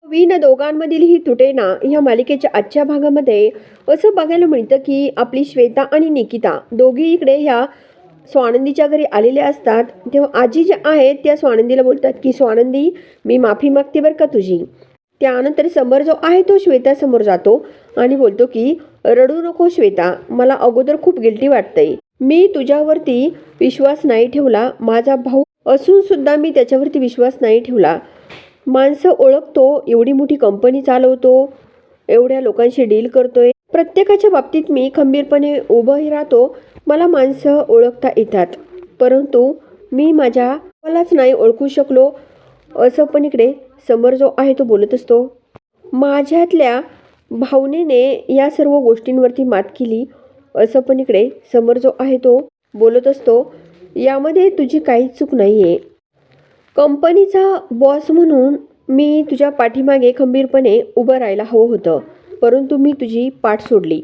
Win दोघांमधील ही तुटेना या मालिकेच्या आजच्या भागामध्ये असं बघायला मिळतं की आपली श्वेता आणि निकिता दोघी इकडे ह्या स्वानंदीच्या घरी आलेल्या असतात. तेव्हा आजी ज्या आहेत त्या स्वानंदीला बोलतात की स्वानंदी, मी माफी मागते बरं का तुझी. त्यानंतर समर जो आहे तो श्वेतासमोर जातो आणि बोलतो की रडू नको श्वेता, मला अगोदर खूप गिल्टी वाटतंय. मी तुझ्यावरती विश्वास नाही ठेवला, माझा भाऊ असून सुद्धा मी त्याच्यावरती विश्वास नाही ठेवला. माणसं ओळखतो, एवढी मोठी कंपनी चालवतो, एवढ्या लोकांशी डील करतोय, प्रत्येकाच्या बाबतीत मी खंबीरपणे उभंही राहतो, मला माणसं ओळखता येतात, परंतु मी माझ्या मलाच नाही ओळखू शकलो. असं पण इकडे समर जो आहे तो बोलत असतो. माझ्यातल्या भावनेने या सर्व गोष्टींवरती मात केली, असं पण इकडे समर जो आहे तो बोलत असतो. यामध्ये तुझी काहीच चूक नाही आहे. कंपनीचा बॉस म्हणून मी तुझ्या पाठीमागे खंबीरपणे उभं राहायला हवं होतं, परंतु मी तुझी पाठ सोडली.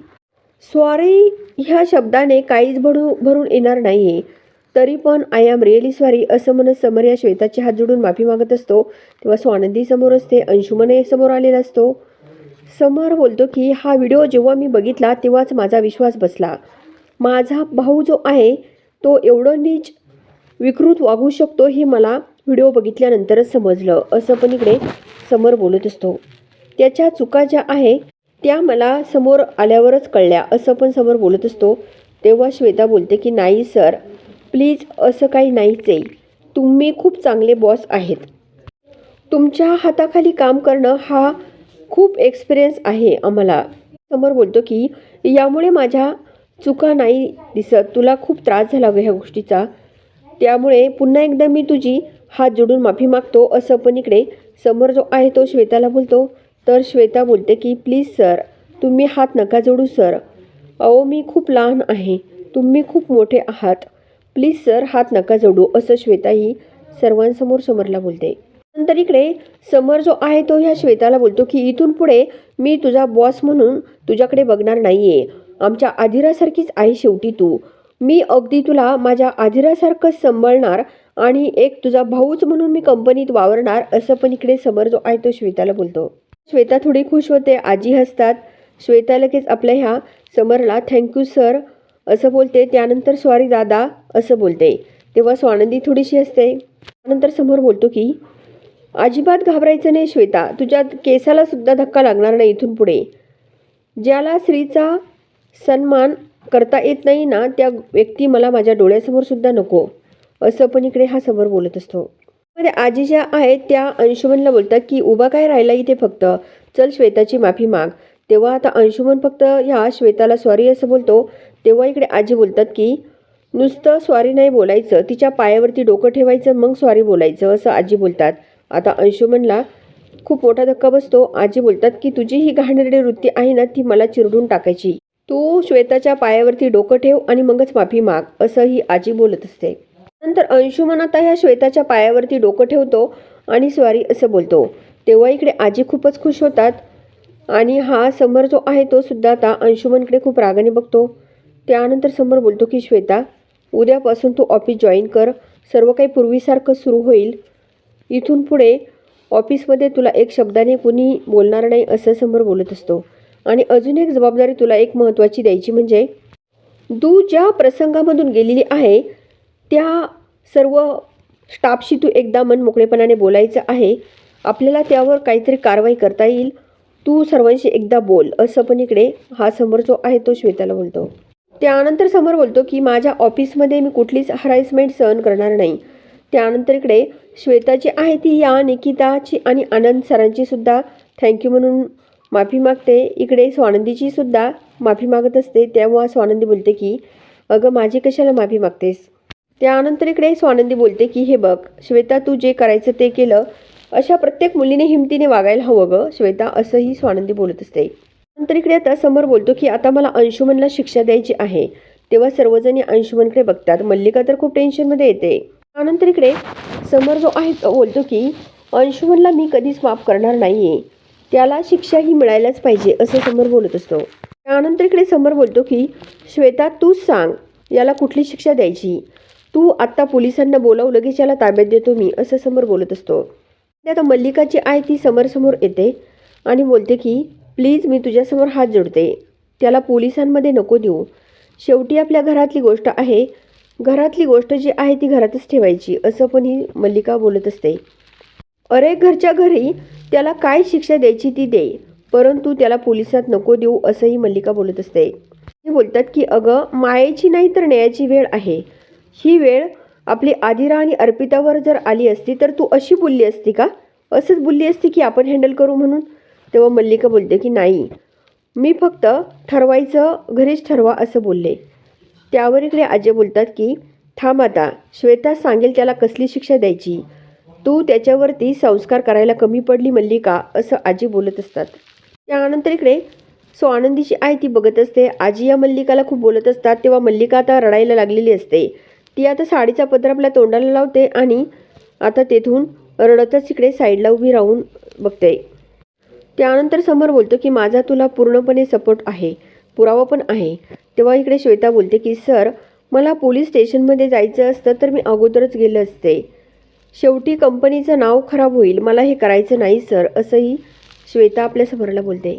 सॉरी ह्या शब्दाने काहीच भरून येणार नाही आहे, तरी पण आय एम रिअली सॉरी असं म्हणत समर या श्वेताचे हात जोडून माफी मागत असतो. तेव्हा स्वानंदी समोर असते, अंशुमनही समोर आलेला असतो. समर बोलतो की हा व्हिडिओ जेव्हा मी बघितला तेव्हाच माझा विश्वास बसला. माझा भाऊ जो आहे तो एवढं नीच विकृत वागू शकतो हे मला व्हिडिओ बघितल्यानंतरच समजलं, असं पण इकडे समर बोलत असतो. त्याच्या चुका ज्या आहे त्या मला समोर आल्यावरच कळल्या, असं पण समर बोलत असतो. तेव्हा श्वेता बोलते की नाही सर, प्लीज असं काही नाहीच आहे, तुम्ही खूप चांगले बॉस आहेत, तुमच्या हाताखाली काम करणं हा खूप एक्सपिरियन्स आहे आम्हाला. समर बोलतो की यामुळे माझ्या चुका नाही दिसत, तुला खूप त्रास झाला ह्या गोष्टीचा, त्यामुळे पुन्हा एकदा मी तुझी हात जोडून माफी मागतो, असं पण इकडे समर जो आहे तो श्वेताला बोलतो. तर श्वेता बोलते की प्लीज सर, तुम्ही हात नका जोडू सर, अहो मी खूप लहान आहे, तुम्ही खूप मोठे आहात, प्लीज सर हात नका जोडू, असं श्वेता ही सर्वांसमोर समरला बोलते. नंतर इकडे समर जो आहे तो ह्या श्वेताला बोलतो की इथून पुढे मी तुझा बॉस म्हणून तुझ्याकडे बघणार नाही आहे, आमच्या आधिरासारखीच आहे शेवटी तू, मी अगदी तुला माझ्या आधिरासारखंच सांभाळणार आणि एक तुझा भाऊच म्हणून मी कंपनीत वावरणार, असं पण इकडे समर जो आहे तो श्वेताला बोलतो. श्वेता थोडी खुश होते, आजी हसतात. श्वेता लगेच आपल्या ह्या समरला थँक्यू सर असं बोलते. त्यानंतर सॉरी दादा असं बोलते. तेव्हा स्वानंदी थोडीशी हसते. त्यानंतर समोर बोलतो की अजिबात घाबरायचं नाही श्वेता, तुझ्या केसाला सुद्धा धक्का लागणार नाही इथून पुढे. ज्याला स्त्रीचा सन्मान करता येत नाही ना, त्या व्यक्ती मला माझ्या डोळ्यासमोर सुद्धा नको, असं पण इकडे हा समोर बोलत असतो. मध्ये आजी ज्या आहेत त्या अंशुमनला बोलतात की उभा काय राहिला इथे, फक्त चल श्वेताची माफी माग. तेव्हा आता अंशुमन फक्त ह्या श्वेताला सॉरी असं बोलतो. तेव्हा इकडे आजी बोलतात की नुसतं सॉरी नाही बोलायचं, तिच्या पायावरती डोकं ठेवायचं मग सॉरी बोलायचं, असं आजी बोलतात. आता अंशुमनला खूप मोठा धक्का बसतो. आजी बोलतात की तुझी ही घाणेरडी वृत्ती आहे ना, ती मला चिरडून टाकायची, तू श्वेताच्या पायावरती डोकं ठेव आणि मगच माफी माग, असं ही आजी बोलत असते. नंतर अंशुमन आता ह्या श्वेताच्या पायावरती डोकं ठेवतो आणि सॉरी असं बोलतो. तेव्हा इकडे आजी खूपच खुश होतात आणि हा समर जो आहे तो सुद्धा आता अंशुमनकडे खूप रागाने बघतो. त्यानंतर समर बोलतो की श्वेता, उद्यापासून तू ऑफिस जॉईन कर, सर्व काही पूर्वीसारखं सुरू होईल, इथून पुढे ऑफिसमध्ये तुला एक शब्दाने कुणी बोलणार नाही, असं समर बोलत असतो. आणि अजून एक जबाबदारी तुला एक महत्त्वाची द्यायची, म्हणजे तू ज्या प्रसंगामधून गेलेली आहे त्या सर्व स्टाफशी तू एकदा मनमोकळेपणाने बोलायचं आहे, आपल्याला त्यावर काहीतरी कारवाई करता येईल, तू सर्वांशी एकदा बोल, असं पण इकडे हा समर जो आहे तो श्वेताला बोलतो. त्यानंतर समर बोलतो की माझ्या ऑफिसमध्ये मी कुठलीच हॅरॅसमेंट सहन करणार नाही. त्यानंतर इकडे श्वेता जी आहे ती या निकिताची आणि आनंद सरांची सुद्धा थँक्यू म्हणून माफी मागते. इकडे स्वानंदीची सुद्धा माफी मागत असते. तेव्हा स्वानंदी बोलते की अगं माझी कशाला माफी मागतेस. त्यानंतर इकडे स्वानंदी बोलते की हे बघ श्वेता, तू जे करायचं ते केलं, अशा प्रत्येक मुलीने हिमतीने वागायला हवं गं श्वेता, असंही स्वानंदी बोलत असते. नंतर इकडे आता समर बोलतो की आता मला अंशुमनला शिक्षा द्यायची आहे. तेव्हा सर्वजणी अंशुमनकडे बघतात. मल्लिका तर खूप टेन्शनमध्ये येते. त्यानंतर इकडे समर जो आहे तो बोलतो की अंशुमनला मी कधीच माफ करणार नाही आहे, त्याला शिक्षा ही मिळायलाच पाहिजे, असं समर बोलत असतो. त्यानंतर इकडे समर बोलतो की श्वेता तूच सांग याला कुठली शिक्षा द्यायची, तू आत्ता पोलिसांना बोलावं, लगेच याला ताब्यात देतो मी, असं समर बोलत असतो. आता मल्लिकाची आई ती समोर येते आणि बोलते की प्लीज मी तुझ्यासमोर हात जोडते, त्याला पोलिसांमध्ये नको देऊ. शेवटी आपल्या घरातली गोष्ट आहे, घरातली गोष्ट जी आहे ती घरातच ठेवायची, असं पण ही मल्लिका बोलत असते. अरे घरच्या घरी त्याला काय शिक्षा द्यायची ती दे, परंतु त्याला पोलिसात नको देऊ, असंही मल्लिका बोलत असते. ते बोलतात की अगं मायेची नाही तर न्यायाची वेळ आहे. ही वेळ आपली आदिरा आणि अर्पितावर जर आली असती तर तू अशी बोलली असती का? असंच बोलली असती की आपण हँडल करू म्हणून? तेव्हा मल्लिका बोलते की नाही, मी फक्त ठरवायचं घरीच ठरवा असं बोलले. त्यावर इकडे अजय बोलतात की थांब आता, श्वेता सांगेल त्याला कसली शिक्षा द्यायची, तू त्याच्यावरती संस्कार करायला कमी पडली मल्लिका, असं आजी बोलत असतात. त्यानंतर इकडे आनंदीची आई ती बघत असते. आजी या मल्लिकाला खूप बोलत असतात. तेव्हा मल्लिका आता रडायला लागलेली असते. ती आता साडीचा पदर आपल्या तोंडाला लावते आणि आता तेथून रडतच इकडे साईडला उभी राहून बघते. त्यानंतर समोर बोलतो की माझा तुला पूर्णपणे सपोर्ट आहे, पुरावा पण आहे. तेव्हा इकडे श्वेता बोलते की सर, मला पोलीस स्टेशनमध्ये जायचं असतं तर मी अगोदरच गेले असते. शेवटी कंपनीचं नाव खराब होईल, मला हे करायचं नाही सर, असंही श्वेता आपल्या समोरला बोलते.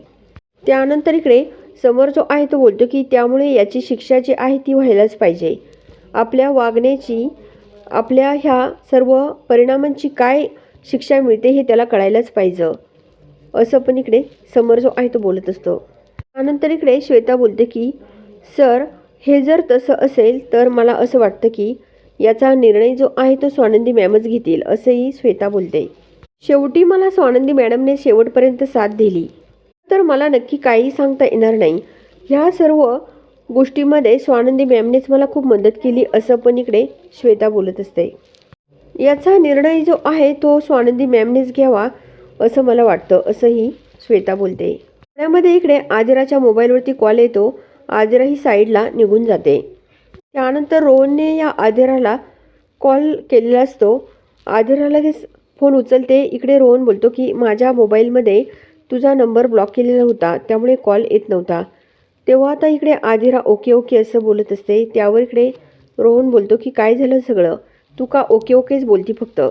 त्यानंतर इकडे समोर जो आहे तो बोलतो की त्यामुळे याची शिक्षा जी आहे ती व्हायलाच पाहिजे. आपल्या वागण्याची, आपल्या ह्या सर्व परिणामांची काय शिक्षा मिळते हे त्याला कळायलाच पाहिजे, असं पण इकडे समोर जो आहे तो बोलत असतो. त्यानंतर इकडे श्वेता बोलते की सर, हे जर तसं असेल तर मला असं वाटतं की याचा निर्णय जो आहे तो स्वानंदी मॅमच घेतील, असंही श्वेता बोलते. शेवटी मला स्वानंदी मॅडमने शेवटपर्यंत साथ दिली तर मला नक्की काही सांगता येणार नाही. ह्या सर्व गोष्टीमध्ये स्वानंदी मॅमनेच मला खूप मदत केली, असं पण इकडे श्वेता बोलत असते. याचा निर्णय जो आहे तो स्वानंदी मॅमनेच घ्यावा असं मला वाटतं, असंही श्वेता बोलते. त्यामध्ये इकडे आदिराच्या मोबाईलवरती कॉल येतो. आदिरा ही साईडला निघून जाते. त्यानंतर रोहनने या आदिराला कॉल केलेला असतो. आदिरा लगेच फोन उचलते. इकडे रोहन बोलतो की माझ्या मोबाईलमध्ये तुझा नंबर ब्लॉक केलेला होता, त्यामुळे कॉल येत नव्हता. तेव्हा आता इकडे आदिरा ओके ओके असं बोलत असते. त्यावर इकडे रोहन बोलतो की काय झालं सगळं, तू का ओके ओकेच बोलती फक्त.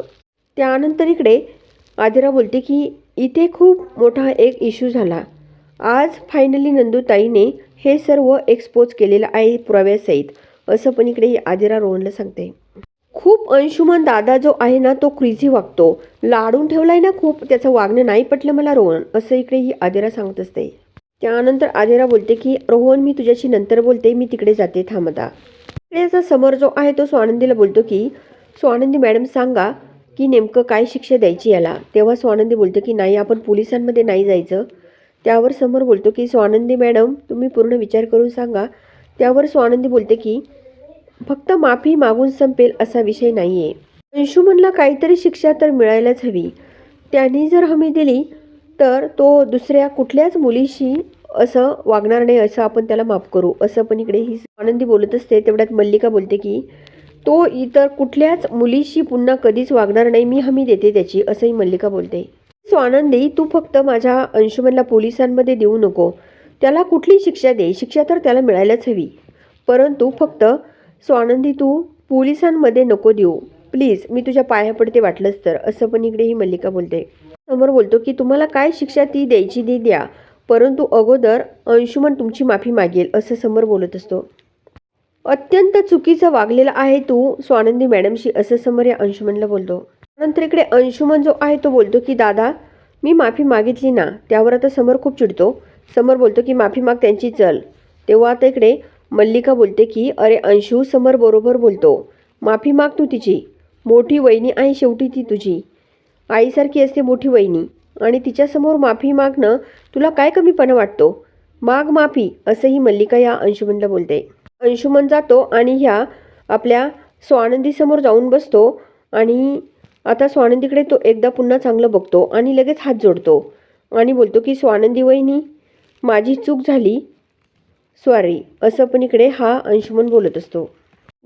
त्यानंतर इकडे आदिरा बोलते की इथे खूप मोठा एक इश्यू झाला. आज फायनली नंदूताईने हे सर्व एक्सपोज केलेलं आहे पुराव्यासहित, असं पण इकडे आदिरा रोहनला सांगते. खूप अंशुमन दादा जो आहे ना तो क्रेझी वागतो, लाडून ठेवलाय ना खूप, त्याचं वागणं नाही पटलं मला रोहन, असं इकडे ही आदिरा सांगत असते. त्यानंतर आदिरा बोलते की रोहन मी तुझ्याशी नंतर बोलते, मी तिकडे जाते, थांब आता. इकडे समोर जो आहे तो स्वानंदीला बोलतो की स्वानंदी मॅडम सांगा की नेमकं काय शिक्षा द्यायची याला. तेव्हा स्वानंदी बोलते की नाही, आपण पोलिसांमध्ये नाही जायचं. त्यावर समोर बोलतो की स्वानंदी मॅडम तुम्ही पूर्ण विचार करून सांगा. त्यावर स्वानंदी बोलते की फक्त माफी मागून संपेल असा विषय नाही आहे. अंशुमनला काहीतरी शिक्षा तर मिळायलाच हवी. त्यांनी जर हमी दिली तर तो दुसऱ्या कुठल्याच मुलीशी असं वागणार नाही, असं आपण त्याला माफ करू, असं पण इकडे ही स्वानंदी बोलत असते. तेवढ्यात मल्लिका बोलते की तो इतर कुठल्याच मुलीशी पुन्हा कधीच वागणार नाही, मी हमी देते त्याची, असंही मल्लिका बोलते. स्वानंदी तू फक्त माझ्या अंशुमनला पोलिसांमध्ये देऊ नको, त्याला कुठली शिक्षा दे, शिक्षा तर त्याला मिळायलाच हवी, परंतु फक्त स्वानंदी तू पोलिसांमध्ये नको देऊ प्लीज, मी तुझ्या पाया पडते वाटलंच तर, असं पण इकडे ही मल्लिका बोलते. समोर बोलतो की तुम्हाला काय शिक्षा ती द्यायची ती द्या, परंतु अगोदर अंशुमन तुमची माफी मागेल, असं समोर बोलत असतो. अत्यंत चुकीचं वागलेला आहे तू स्वानंदी मॅडमशी, असं समोर या अंशुमनला बोलतो. नंतर इकडे अंशुमन जो आहे तो बोलतो की दादा मी माफी मागितली ना. त्यावर आता समोर खूप चिडतो. समोर बोलतो की माफी माग त्यांची, चल. तेव्हा आता इकडे मल्लिका बोलते की अरे अंशू, समोर बरोबर बोलतो, माफी माग तू तिची, मोठी वहिनी आहे शेवटी ती तुझी, आईसारखी असते मोठी वहिनी, आणि तिच्यासमोर माफी मागणं तुला काय कमीपणा वाटतो, माग माफी, असंही मल्लिका या अंशुमनला बोलते. अंशुमन जातो आणि ह्या आपल्या स्वानंदीसमोर जाऊन बसतो आणि आता स्वानंदीकडे तो एकदा पुन्हा चांगलं बघतो आणि लगेच हात जोडतो आणि बोलतो की स्वानंदी वहिनी माझी चूक झाली, सॉरी, असं पण इकडे हा अंशुमन बोलत असतो.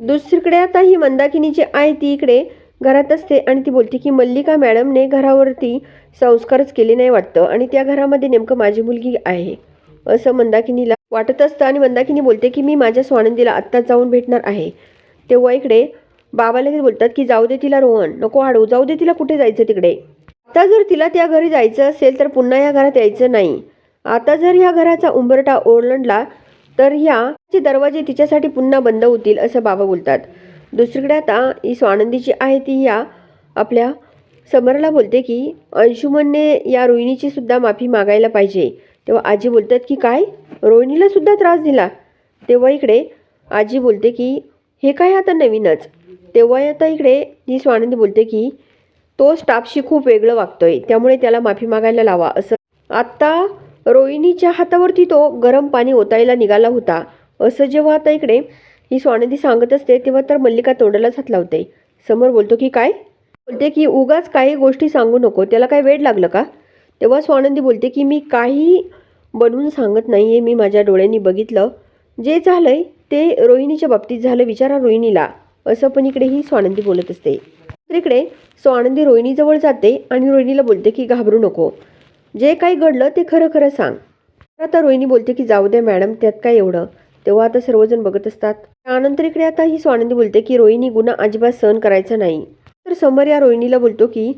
दुसरीकडे आता ही मंदाकिनी जी आहे ती इकडे घरात असते आणि ती बोलते की मल्लिका मॅडमने घरावरती संस्कारच केले नाही वाटतं आणि त्या घरामध्ये नेमकं माझी मुलगी आहे, असं मंदाकिनीला वाटत असतं. आणि मंदाकिनी बोलते की मी माझ्या स्वानंदीला आत्ताच जाऊन भेटणार आहे. तेव्हा इकडे बाबा लगेच बोलतात की जाऊ दे तिला रोहन, नको हाडू, जाऊ दे तिला, कुठे जायचं तिकडे. आता जर तिला त्या घरी जायचं असेल तर पुन्हा या घरात यायचं नाही. आता जर ह्या घराचा उंबरठा ओलांडला तर ह्याचे दरवाजे तिच्यासाठी पुन्हा बंद होतील असं बाबा बोलतात. दुसरीकडे आता ही स्वानंदी जी आहे ती या आपल्या समरला बोलते की अंशुमनने या रोहिणीची सुद्धा माफी मागायला पाहिजे. तेव्हा आजी बोलतात की काय, रोहिणीला सुद्धा त्रास दिला? तेव्हा इकडे आजी बोलते की हे काय आता नवीनच. तेव्हा आता इकडे ही स्वानंदी बोलते की तो स्टाफशी खूप वेगळं वागतोय, त्यामुळे त्याला माफी मागायला लावा असं. आत्ता रोहिणीच्या हातावरती तो गरम पाणी ओतायला निघाला होता असं जेव्हा आता इकडे ही स्वानंदी सांगत असते तेव्हा तर मल्लिका तोंडालाच हात लावते. समर बोलतो की काय, बोलते की उगाच काही गोष्टी सांगू नको, त्याला काय वेड लागलं का? तेव्हा स्वानंदी बोलते की मी काही बनवून सांगत नाही आहे, मी माझ्या डोळ्यांनी बघितलं, जे झालंय ते रोहिणीच्या बाबतीत झालं, विचारा रोहिणीला, असं पण इकडे ही स्वानंदी बोलत असते. तर इकडे स्वानंदी रोहिणीजवळ जाते आणि रोहिणीला बोलते की घाबरू नको, जे काही घडलं ते खरं खरं सांग. आता रोहिणी बोलते की जाऊ दे मॅडम, त्यात काय एवढं. तेव्हा आता सर्वजण बघत असतात. त्यानंतर इकडे आता ही स्वानंदी बोलते की रोहिणी गुन्हा अजिबात सहन करायचा नाही. तर समर या रोहिणीला बोलतो की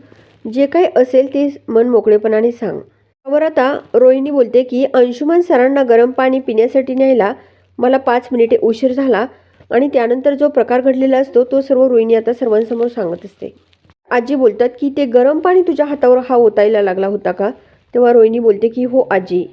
जे काही असेल ते मन मोकळेपणाने सांग. त्यावर आता रोहिणी बोलते की अंशुमन सरांना गरम पाणी पिण्यासाठी न्यायला मला 5 मिनिटे उशीर झाला आणि त्यानंतर जो प्रकार घडलेला असतो तो सर्व रोहिणी आता सर्वांसमोर सांगत असते. आजी बोलतात की ते गरम पाणी तुझ्या हातावर हा ओतायला लागला होता का? तेव्हा रोहिणी बोलते की हो आजी.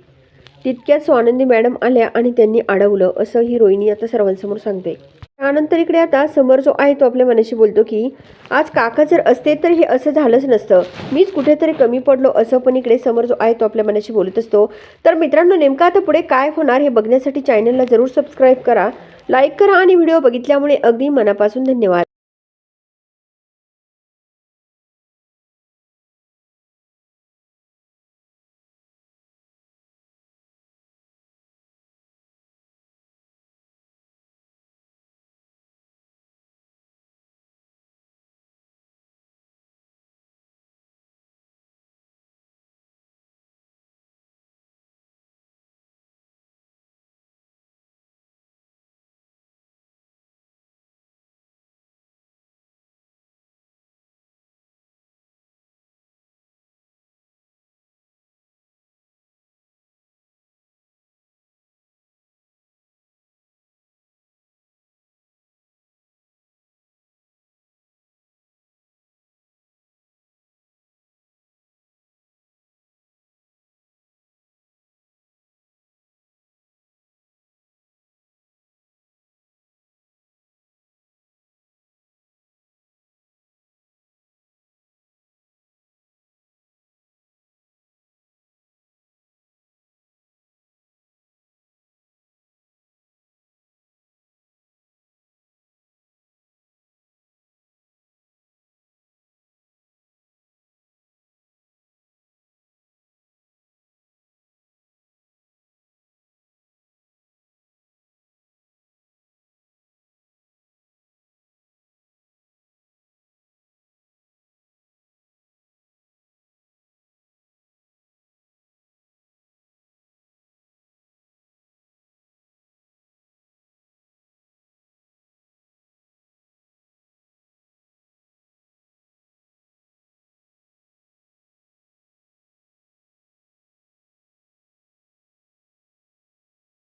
तितक्यात स्वानंदी मॅडम आल्या आणि त्यांनी अडवलं असं ही रोहिणी आता सर्वांसमोर सांगते. त्यानंतर इकडे आता समर जो आहे तो आपल्या मनाशी बोलतो की आज काका जर असते तर हे असं झालंच नसतं, मीच कुठेतरी कमी पडलो, असं पण इकडे समर जो आहे तो आपल्या मनाशी बोलत असतो. तर मित्रांनो, नेमकं आता पुढे काय होणार हे बघण्यासाठी चॅनलला जरूर सबस्क्राईब करा, लाईक करा आणि व्हिडिओ बघितल्यामुळे अगदी मनापासून धन्यवाद.